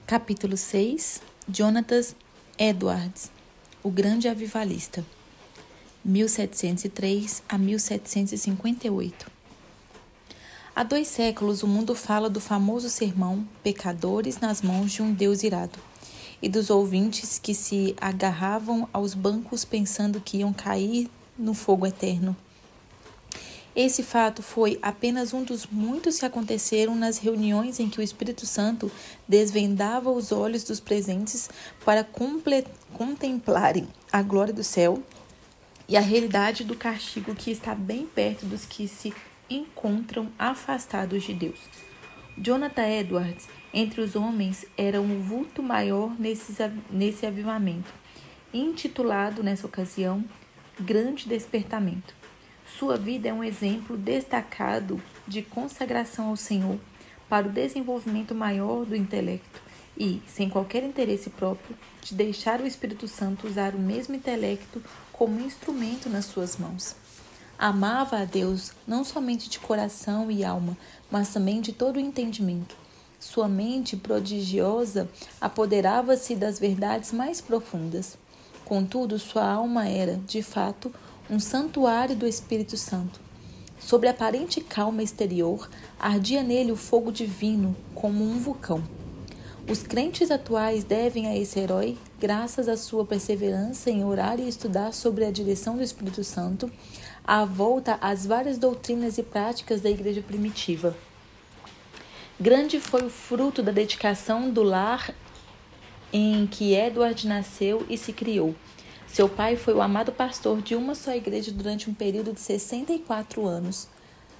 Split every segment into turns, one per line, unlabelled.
Capítulo 6. Jonathan Edwards, o grande avivalista, 1703 a 1758. Há 2 séculos o mundo fala do famoso sermão Pecadores nas mãos de um Deus irado, e dos ouvintes que se agarravam aos bancos pensando que iam cair no fogo eterno. Esse fato foi apenas um dos muitos que aconteceram nas reuniões em que o Espírito Santo desvendava os olhos dos presentes para contemplarem a glória do céu e a realidade do castigo que está bem perto dos que se encontram afastados de Deus. Jonathan Edwards, entre os homens, era um vulto maior nesse avivamento, intitulado nessa ocasião Grande Despertamento. Sua vida é um exemplo destacado de consagração ao Senhor para o desenvolvimento maior do intelecto e, sem qualquer interesse próprio, de deixar o Espírito Santo usar o mesmo intelecto como instrumento nas suas mãos. Amava a Deus não somente de coração e alma, mas também de todo o entendimento. Sua mente prodigiosa apoderava-se das verdades mais profundas. Contudo, sua alma era, de fato, um santuário do Espírito Santo. Sobre a aparente calma exterior, ardia nele o fogo divino, como um vulcão. Os crentes atuais devem a esse herói, graças à sua perseverança em orar e estudar sobre a direção do Espírito Santo, a volta às várias doutrinas e práticas da igreja primitiva. Grande foi o fruto da dedicação do lar em que Edward nasceu e se criou. Seu pai foi o amado pastor de uma só igreja durante um período de 64 anos.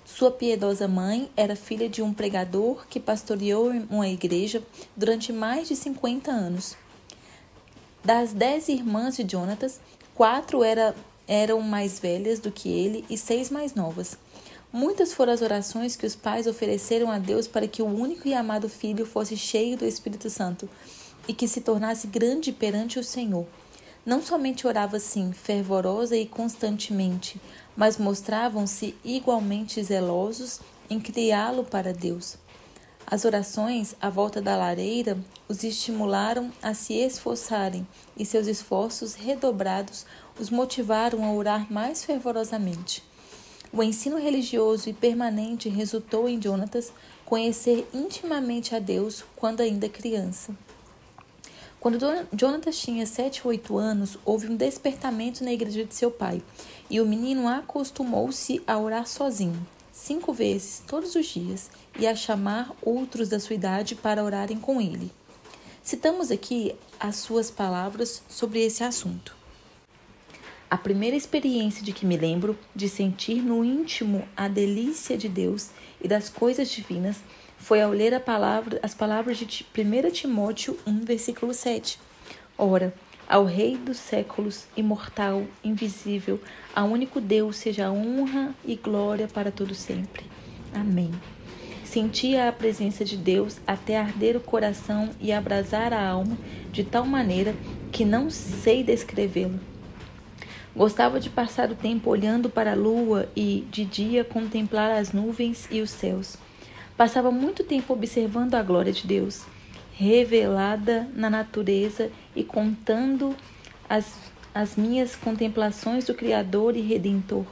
Sua piedosa mãe era filha de um pregador que pastoreou uma igreja durante mais de 50 anos. Das 10 irmãs de Jonathan, 4 eram mais velhas do que ele e 6 mais novas. Muitas foram as orações que os pais ofereceram a Deus para que o único e amado filho fosse cheio do Espírito Santo e que se tornasse grande perante o Senhor. Não somente orava assim, fervorosa e constantemente, mas mostravam-se igualmente zelosos em criá-lo para Deus. As orações à volta da lareira os estimularam a se esforçarem e seus esforços redobrados os motivaram a orar mais fervorosamente. O ensino religioso e permanente resultou em Jonathan conhecer intimamente a Deus quando ainda criança. Quando Jonathan tinha 7 ou 8 anos, houve um despertamento na igreja de seu pai, e o menino acostumou-se a orar sozinho, 5 vezes, todos os dias, e a chamar outros da sua idade para orarem com ele. Citamos aqui as suas palavras sobre esse assunto. A primeira experiência de que me lembro de sentir no íntimo a delícia de Deus e das coisas divinas foi ao ler as palavras de 1 Timóteo 1, versículo 7. Ora, ao Rei dos séculos, imortal, invisível, ao único Deus, seja a honra e glória para todo sempre. Amém. Sentia a presença de Deus até arder o coração e abrasar a alma de tal maneira que não sei descrevê-lo. Gostava de passar o tempo olhando para a lua e, de dia, contemplar as nuvens e os céus. Passava muito tempo observando a glória de Deus, revelada na natureza e contando as minhas contemplações do Criador e Redentor.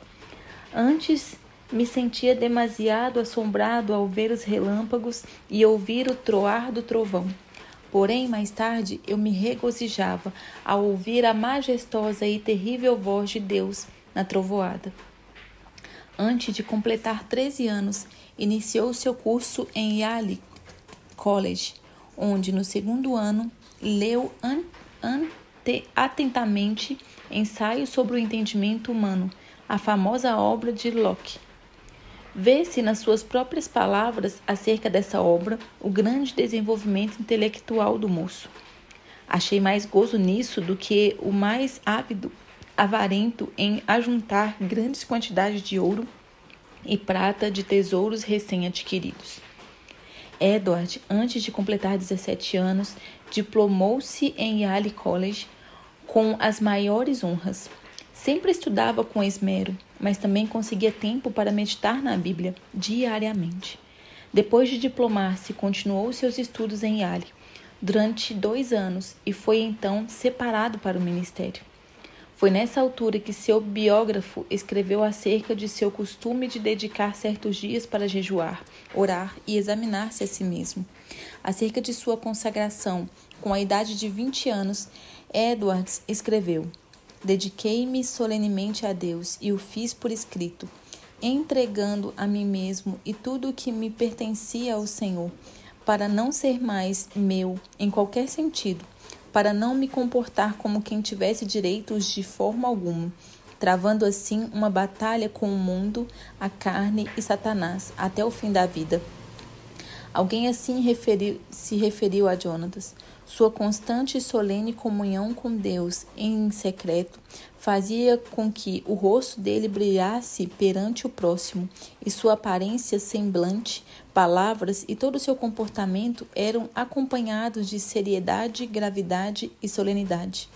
Antes, me sentia demasiado assombrado ao ver os relâmpagos e ouvir o troar do trovão. Porém, mais tarde, eu me regozijava ao ouvir a majestosa e terrível voz de Deus na trovoada. Antes de completar 13 anos, iniciou seu curso em Yale College, onde, no 2º ano, leu atentamente Ensaio sobre o Entendimento Humano, a famosa obra de Locke. Vê-se nas suas próprias palavras acerca dessa obra o grande desenvolvimento intelectual do moço. Achei mais gozo nisso do que o mais ávido avarento em ajuntar grandes quantidades de ouro e prata de tesouros recém-adquiridos. Edward, antes de completar 17 anos, diplomou-se em Yale College com as maiores honras. Sempre estudava com esmero, mas também conseguia tempo para meditar na Bíblia diariamente. Depois de diplomar-se, continuou seus estudos em Yale. durante 2 anos e foi então separado para o ministério. Foi nessa altura que seu biógrafo escreveu acerca de seu costume de dedicar certos dias para jejuar, orar e examinar-se a si mesmo. Acerca de sua consagração, com a idade de 20 anos, Edwards escreveu: "Dediquei-me solenemente a Deus e o fiz por escrito, entregando a mim mesmo e tudo o que me pertencia ao Senhor, para não ser mais meu em qualquer sentido, para não me comportar como quem tivesse direitos de forma alguma, travando assim uma batalha com o mundo, a carne e Satanás até o fim da vida." Alguém assim se referiu a Jonatas. Sua constante e solene comunhão com Deus em secreto fazia com que o rosto dele brilhasse perante o próximo, e sua aparência, semblante, palavras e todo o seu comportamento eram acompanhados de seriedade, gravidade e solenidade.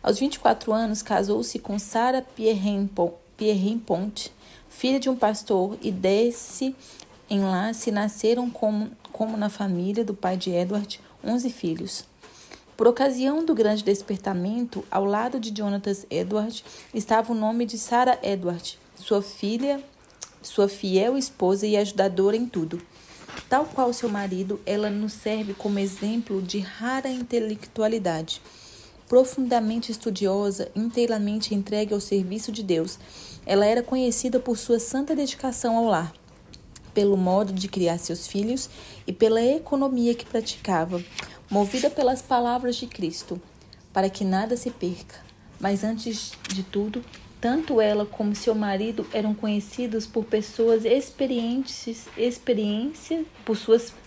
Aos 24 anos, casou-se com Sarah Pierrepont, filha de um pastor, e desse enlace nasceram, como na família do pai de Edward, 11 filhos. Por ocasião do grande despertamento, ao lado de Jonatas Edward, estava o nome de Sarah Edward, sua fiel esposa e ajudadora em tudo. Tal qual seu marido, ela nos serve como exemplo de rara intelectualidade. Profundamente estudiosa, inteiramente entregue ao serviço de Deus, ela era conhecida por sua santa dedicação ao lar, pelo modo de criar seus filhos e pela economia que praticava, movida pelas palavras de Cristo, para que nada se perca. Mas antes de tudo, tanto ela como seu marido eram conhecidos por por suas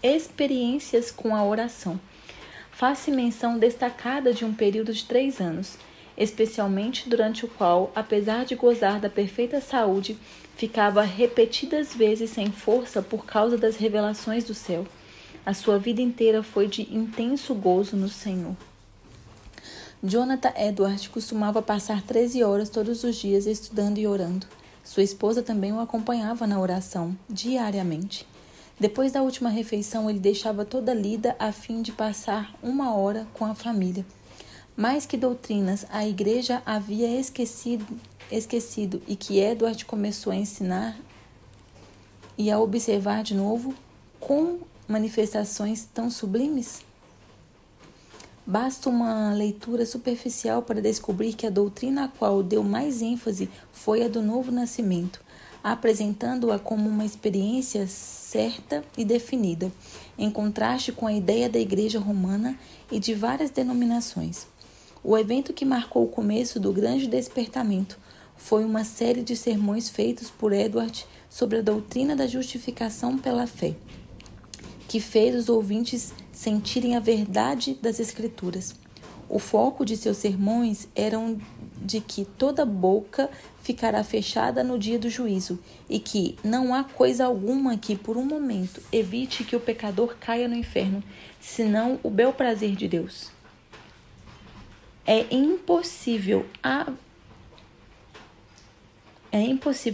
experiências com a oração. Faz-se menção destacada de um período de 3 anos, especialmente durante o qual, apesar de gozar da perfeita saúde, ficava repetidas vezes sem força por causa das revelações do céu. A sua vida inteira foi de intenso gozo no Senhor. Jonathan Edward costumava passar 13 horas todos os dias estudando e orando. Sua esposa também o acompanhava na oração, diariamente. Depois da última refeição, ele deixava toda lida a fim de passar 1 hora com a família. Mais que doutrinas, a igreja havia esquecido e que Edward começou a ensinar e a observar de novo com manifestações tão sublimes? Basta uma leitura superficial para descobrir que a doutrina a qual deu mais ênfase foi a do novo nascimento, apresentando-a como uma experiência certa e definida, em contraste com a ideia da Igreja Romana e de várias denominações. O evento que marcou o começo do grande despertamento foi uma série de sermões feitos por Edward sobre a doutrina da justificação pela fé, que fez os ouvintes sentirem a verdade das Escrituras. O foco de seus sermões era de que toda boca ficará fechada no dia do juízo e que não há coisa alguma que, por um momento, evite que o pecador caia no inferno, senão o bel prazer de Deus. É impossível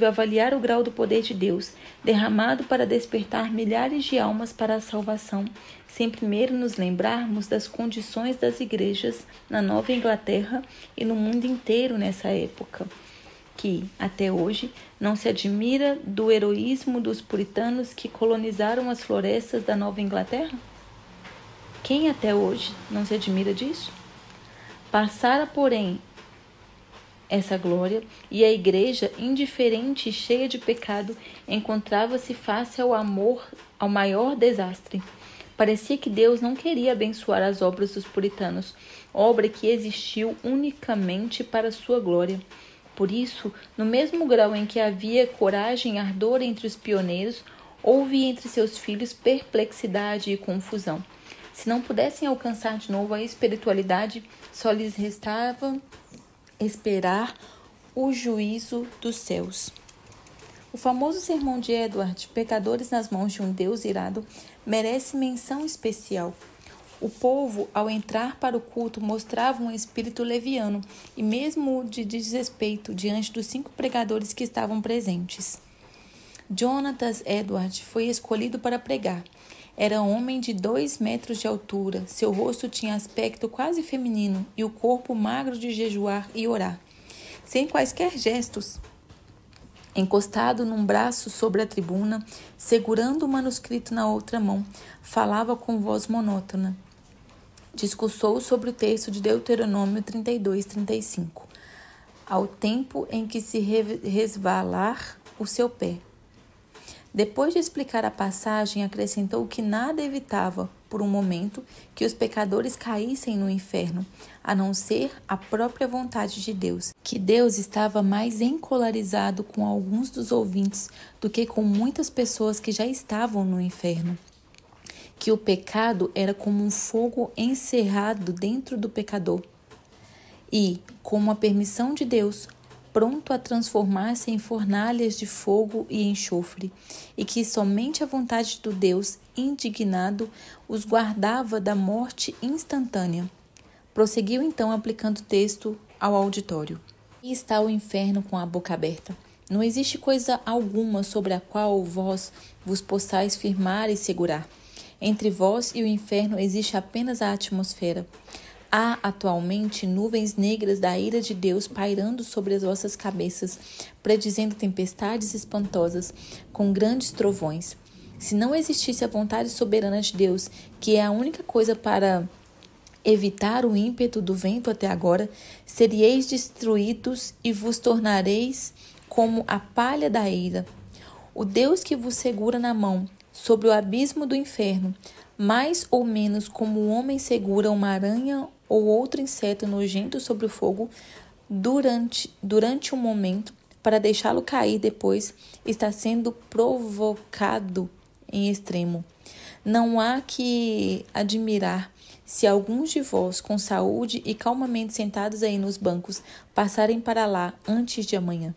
avaliar o grau do poder de Deus derramado para despertar milhares de almas para a salvação, sem primeiro nos lembrarmos das condições das igrejas na Nova Inglaterra e no mundo inteiro nessa época, que, até hoje, não se admira do heroísmo dos puritanos que colonizaram as florestas da Nova Inglaterra? Quem até hoje não se admira disso? Passara, porém, essa glória, e a igreja, indiferente e cheia de pecado, encontrava-se face ao maior desastre. Parecia que Deus não queria abençoar as obras dos puritanos, obra que existiu unicamente para sua glória. Por isso, no mesmo grau em que havia coragem e ardor entre os pioneiros, houve entre seus filhos perplexidade e confusão. Se não pudessem alcançar de novo a espiritualidade, só lhes restava esperar o juízo dos céus. O famoso sermão de Edward, Pecadores nas mãos de um Deus irado, merece menção especial. O povo, ao entrar para o culto, mostrava um espírito leviano e mesmo de desrespeito diante dos 5 pregadores que estavam presentes. Jonathan Edward foi escolhido para pregar. Era homem de 2 metros de altura, seu rosto tinha aspecto quase feminino e o corpo magro de jejuar e orar. Sem quaisquer gestos, encostado num braço sobre a tribuna, segurando o manuscrito na outra mão, falava com voz monótona. Discursou sobre o texto de Deuteronômio 32:35, ao tempo em que se resvalar o seu pé. Depois de explicar a passagem, acrescentou que nada evitava, por um momento, que os pecadores caíssem no inferno, a não ser a própria vontade de Deus, que Deus estava mais encolarizado com alguns dos ouvintes do que com muitas pessoas que já estavam no inferno, que o pecado era como um fogo encerrado dentro do pecador e, com a permissão de Deus, pronto a transformar-se em fornalhas de fogo e enxofre, e que somente a vontade do Deus indignado os guardava da morte instantânea. Prosseguiu então aplicando o texto ao auditório. E está o inferno com a boca aberta. Não existe coisa alguma sobre a qual vós vos possais firmar e segurar. Entre vós e o inferno existe apenas a atmosfera. Há atualmente nuvens negras da ira de Deus pairando sobre as vossas cabeças, predizendo tempestades espantosas, com grandes trovões. Se não existisse a vontade soberana de Deus, que é a única coisa para evitar o ímpeto do vento até agora, seríeis destruídos e vos tornareis como a palha da eira. O Deus que vos segura na mão, sobre o abismo do inferno, mais ou menos como o homem segura uma aranha ou outro inseto nojento sobre o fogo durante um momento, para deixá-lo cair depois, está sendo provocado em extremo. Não há que admirar se alguns de vós, com saúde e calmamente sentados aí nos bancos, passarem para lá antes de amanhã.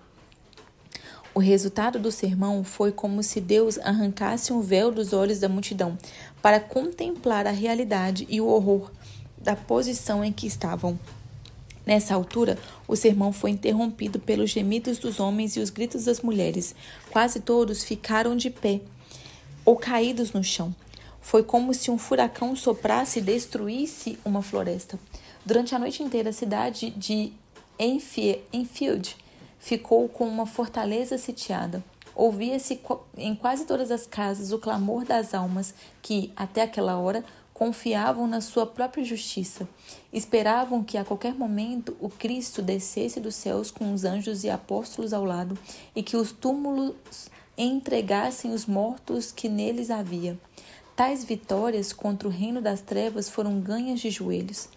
O resultado do sermão foi como se Deus arrancasse um véu dos olhos da multidão para contemplar a realidade e o horror da posição em que estavam. Nessa altura, o sermão foi interrompido pelos gemidos dos homens e os gritos das mulheres. Quase todos ficaram de pé ou caídos no chão. Foi como se um furacão soprasse e destruísse uma floresta. Durante a noite inteira, a cidade de Enfield ficou com uma fortaleza sitiada. Ouvia-se em quase todas as casas o clamor das almas que, até aquela hora, confiavam na sua própria justiça. Esperavam que a qualquer momento o Cristo descesse dos céus com os anjos e apóstolos ao lado e que os túmulos entregassem os mortos que neles havia. Tais vitórias contra o reino das trevas foram ganhas de joelhos.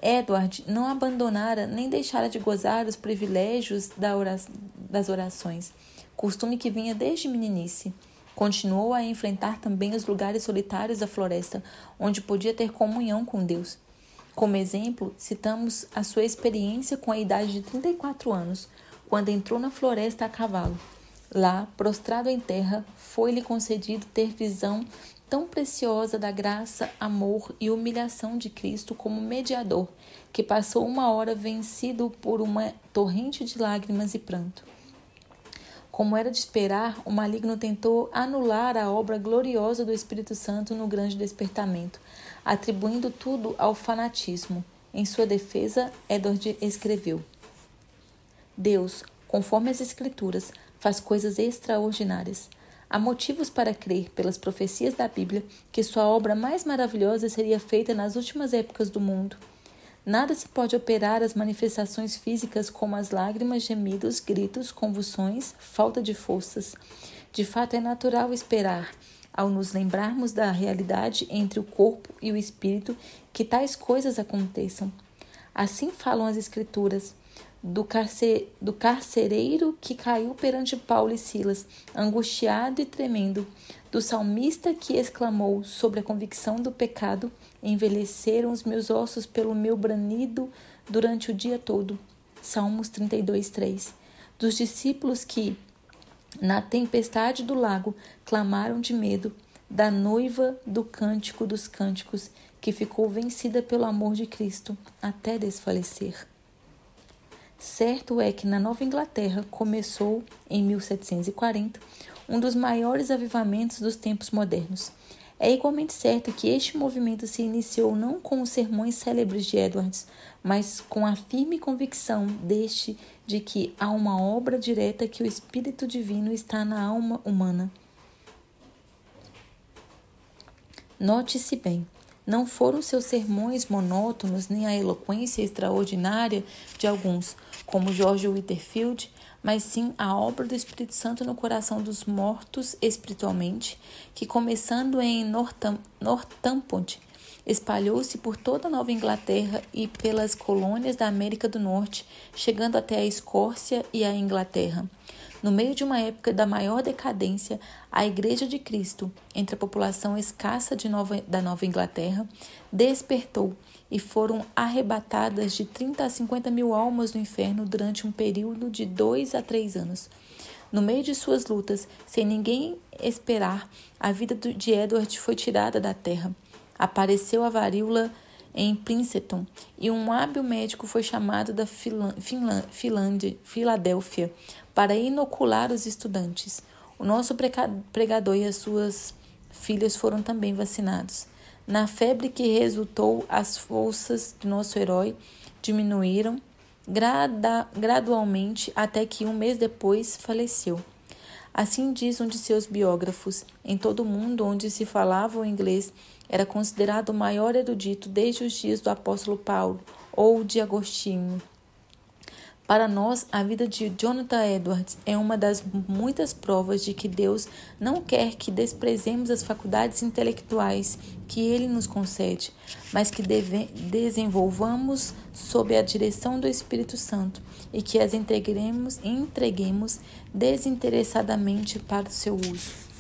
Edward não abandonara nem deixara de gozar os privilégios das orações, costume que vinha desde meninice. Continuou a enfrentar também os lugares solitários da floresta, onde podia ter comunhão com Deus. Como exemplo, citamos a sua experiência com a idade de 34 anos, quando entrou na floresta a cavalo. Lá, prostrado em terra, foi-lhe concedido ter visão tão preciosa da graça, amor e humilhação de Cristo como mediador, que passou 1 hora vencido por uma torrente de lágrimas e pranto. Como era de esperar, o maligno tentou anular a obra gloriosa do Espírito Santo no grande despertamento, atribuindo tudo ao fanatismo. Em sua defesa, Edward escreveu: Deus, conforme as Escrituras, faz coisas extraordinárias. Há motivos para crer, pelas profecias da Bíblia, que sua obra mais maravilhosa seria feita nas últimas épocas do mundo. Nada se pode operar às manifestações físicas como as lágrimas, gemidos, gritos, convulsões, falta de forças. De fato, é natural esperar, ao nos lembrarmos da realidade entre o corpo e o espírito, que tais coisas aconteçam. Assim falam as Escrituras, do carcereiro que caiu perante Paulo e Silas, angustiado e tremendo, do salmista que exclamou sobre a convicção do pecado: envelheceram os meus ossos pelo meu branido durante o dia todo. Salmos 32:3. Dos discípulos que, na tempestade do lago, clamaram de medo, da noiva do Cântico dos Cânticos, que ficou vencida pelo amor de Cristo até desfalecer. Certo é que na Nova Inglaterra começou, em 1740, um dos maiores avivamentos dos tempos modernos. É igualmente certo que este movimento se iniciou não com os sermões célebres de Edwards, mas com a firme convicção deste de que há uma obra direta que o Espírito Divino está na alma humana. Note-se bem, não foram seus sermões monótonos nem a eloquência extraordinária de alguns, como George Whitefield, mas sim a obra do Espírito Santo no coração dos mortos espiritualmente, que, começando em Northampton, espalhou-se por toda a Nova Inglaterra e pelas colônias da América do Norte, chegando até a Escócia e a Inglaterra. No meio de uma época da maior decadência, a Igreja de Cristo, entre a população escassa da Nova Inglaterra, despertou e foram arrebatadas de 30 a 50 mil almas no inferno durante um período de 2 a 3 anos. No meio de suas lutas, sem ninguém esperar, a vida de Edward foi tirada da terra. Apareceu a varíola em Princeton e um hábil médico foi chamado da Filadélfia para inocular os estudantes. O nosso pregador e as suas filhas foram também vacinados. Na febre que resultou, as forças de nosso herói diminuíram gradualmente até que um mês depois faleceu. Assim diz um de seus biógrafos, em todo o mundo onde se falava o inglês, era considerado o maior erudito desde os dias do apóstolo Paulo ou de Agostinho. Para nós, a vida de Jonathan Edwards é uma das muitas provas de que Deus não quer que desprezemos as faculdades intelectuais que Ele nos concede, mas que desenvolvamos sob a direção do Espírito Santo e que as entreguemos desinteressadamente para o seu uso.